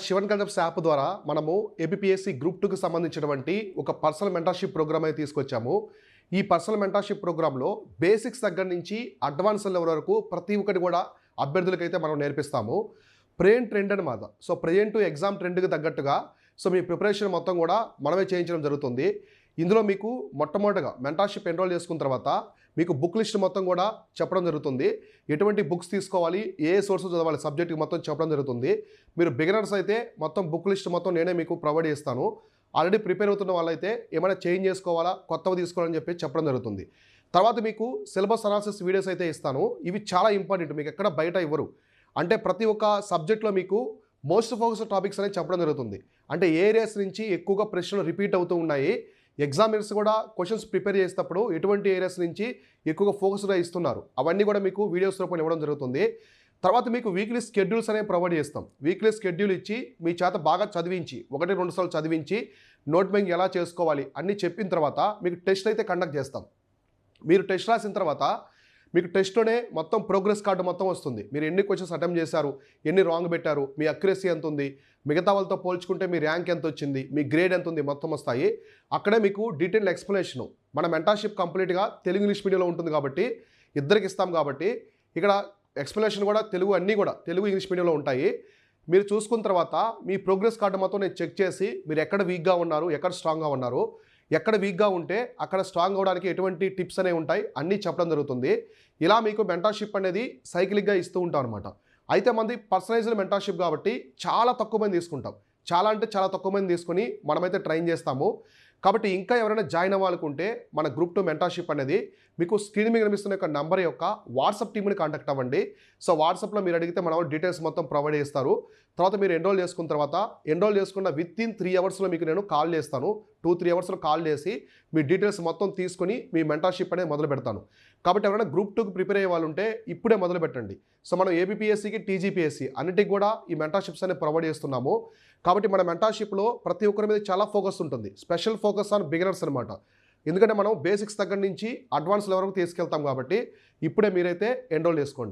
Sivan concepts app ద్వారా మనము APSC group 2కి సంబంధించినటువంటి ఒక పర్సనల్ మెంటర్షిప్ ప్రోగ్రామ్ అయితే తీసుకొచ్చాము. ఈ పర్సనల్ మెంటర్షిప్ ప్రోగ్రాంలో బేసిక్స్ దగ్గర నుంచి అడ్వాన్స్ లెవెల్ వరకు ప్రతి ఒక్కటి కూడా అభ్యర్థులకైతే మనం నేర్పిస్తాము. ప్రెజెంట్ ట్రెండ్ అనమాట. సో ప్రెజెంట్ ఎగ్జామ్ ట్రెండ్కి తగ్గట్టుగా మీ ప్రిపరేషన్ మొత్తం కూడా మనమే చేయించడం జరుగుతుంది. ఇందులో మీకు మొట్టమొదటిగా మెంటర్షిప్ ఎన్రోల్ చేసుకున్న తర్వాత మీకు బుక్ లిస్ట్ మొత్తం కూడా చెప్పడం జరుగుతుంది. ఎటువంటి బుక్స్ తీసుకోవాలి, ఏ సోర్సెస్ చదవాలి, సబ్జెక్ట్కి మొత్తం చెప్పడం జరుగుతుంది. మీరు బిగినర్స్ అయితే మొత్తం బుక్ లిస్ట్ మొత్తం నేనే మీకు ప్రొవైడ్ చేస్తాను. ఆల్రెడీ ప్రిపేర్ అవుతున్న వాళ్ళైతే ఏమైనా చేంజ్ చేసుకోవాలా, కొత్తవి తీసుకోవాలని చెప్పడం జరుగుతుంది. తర్వాత మీకు సిలబస్ అనాలిసిస్ వీడియోస్ అయితే ఇస్తాను. ఇవి చాలా ఇంపార్టెంట్, మీకు ఎక్కడ బయట ఇవ్వరు. అంటే ప్రతి ఒక్క సబ్జెక్ట్లో మీకు మోస్ట్ ఫోకస్డ్ టాపిక్స్ అనేది చెప్పడం జరుగుతుంది. అంటే ఏ ఏరియాస్ నుంచి ఎక్కువగా ప్రశ్నలు రిపీట్ అవుతూ ఉన్నాయి, ఎగ్జామినర్స్ కూడా క్వశ్చన్స్ ప్రిపేర్ చేసేటప్పుడు ఎటువంటి ఏరియాస్ నుంచి ఎక్కువగా ఫోకస్గా ఇస్తున్నారు, అవన్నీ కూడా మీకు వీడియోస్ రూపంలో ఇవ్వడం జరుగుతుంది. తర్వాత మీకు వీక్లీ షెడ్యూల్స్ అనేవి ప్రొవైడ్ చేస్తాం. వీక్లీ షెడ్యూల్ ఇచ్చి మీ చేత బాగా చదివించి 1-2 సార్లు చదివించి నోట్ బ్యాంక్ ఎలా చేసుకోవాలి అన్నీ చెప్పిన తర్వాత మీకు టెస్ట్ అయితే కండక్ట్ చేస్తాం. మీరు టెస్ట్ రాసిన తర్వాత మీకు టెస్ట్లోనే మొత్తం ప్రోగ్రెస్ కార్డు మొత్తం వస్తుంది. మీరు ఎన్ని క్వశ్చన్స్ అటెంప్ట్ చేశారు, ఎన్ని రాంగ్ పెట్టారు, మీ అక్యురసీ ఎంత ఉంది, మిగతా వాళ్ళతో పోల్చుకుంటే మీ ర్యాంక్ ఎంత వచ్చింది, మీ గ్రేడ్ ఎంత ఉంది, మొత్తం వస్తాయి. అక్కడే మీకు డీటెయిల్ ఎక్స్ప్లెనేషను. మన మెంటర్షిప్ కంప్లీట్గా తెలుగు ఇంగ్లీష్ మీడియంలో ఉంటుంది కాబట్టి ఇద్దరికి ఇస్తాం కాబట్టి ఇక్కడ ఎక్స్ప్లెనేషన్ కూడా తెలుగు, అన్నీ కూడా తెలుగు ఇంగ్లీష్ మీడియంలో ఉంటాయి. మీరు చూసుకున్న తర్వాత మీ ప్రోగ్రెస్ కార్డు మొత్తం నేను చెక్ చేసి మీరు ఎక్కడ వీక్గా ఉన్నారు, ఎక్కడ స్ట్రాంగ్గా ఉన్నారు, ఎక్కడ వీక్గా ఉంటే అక్కడ స్ట్రాంగ్ అవ్వడానికి ఎటువంటి టిప్స్ అనేవి ఉంటాయి అన్నీ చెప్పడం జరుగుతుంది. ఇలా మీకు మెంటర్షిప్ అనేది సైక్లిక్గా ఇస్తూ ఉంటాం అనమాట. అయితే మంది పర్సనలైజ్డ్ మెంటర్షిప్ కాబట్టి చాలా తక్కువ మంది తీసుకుంటాం. చాలా అంటే చాలా తక్కువ మంది తీసుకొని మనమైతే ట్రైన్ చేస్తాము. కాబట్టి ఇంకా ఎవరైనా జాయిన్ అవ్వాలనుకుంటే మన గ్రూప్ 2 మెంటర్షిప్ అనేది మీకు స్క్రీన్ మీద కనిపిస్తున్న యొక్క నంబర్ యొక్క వాట్సాప్ టీమ్ని కాంటాక్ట్ అవ్వండి. సో వాట్సాప్లో మీరు అడిగితే మన డీటెయిల్స్ మొత్తం ప్రొవైడ్ చేస్తారు. తర్వాత మీరు ఎన్రోల్ చేసుకున్న తర్వాత ఎన్రోల్ చేసుకున్న వితిన్ 3 అవర్స్లో మీకు నేను కాల్ చేస్తాను. 2-3 అవర్స్లో కాల్ చేసి మీ డీటెయిల్స్ మొత్తం తీసుకొని మీ మెంటర్షిప్ అనేది మొదలు పెడతాను. కాబట్టి ఎవరైనా గ్రూప్ 2కి ప్రిపేర్ అయ్యే వాళ్ళు ఉంటే ఇప్పుడే మొదలు పెట్టండి. సో మనం ఏపీఎస్సికి, టీజీపీఎస్సి అన్నిటికి కూడా ఈ మెంటర్షిప్స్ అనేవి ప్రొవైడ్ చేస్తున్నాము. కాబట్టి మన మెంటర్షిప్లో ప్రతి ఒక్కరి మీద చాలా ఫోకస్ ఉంటుంది. స్పెషల్ ఫోకస్ ఆన్ బిగినర్స్ అనమాట. ఎందుకంటే మనం బేసిక్స్ దగ్గర నుంచి అడ్వాన్స్ లెవెల్ వరకు తీసుకెళ్తాం కాబట్టి ఇప్పుడే మీరైతే ఎన్రోల్ చేసుకోండి.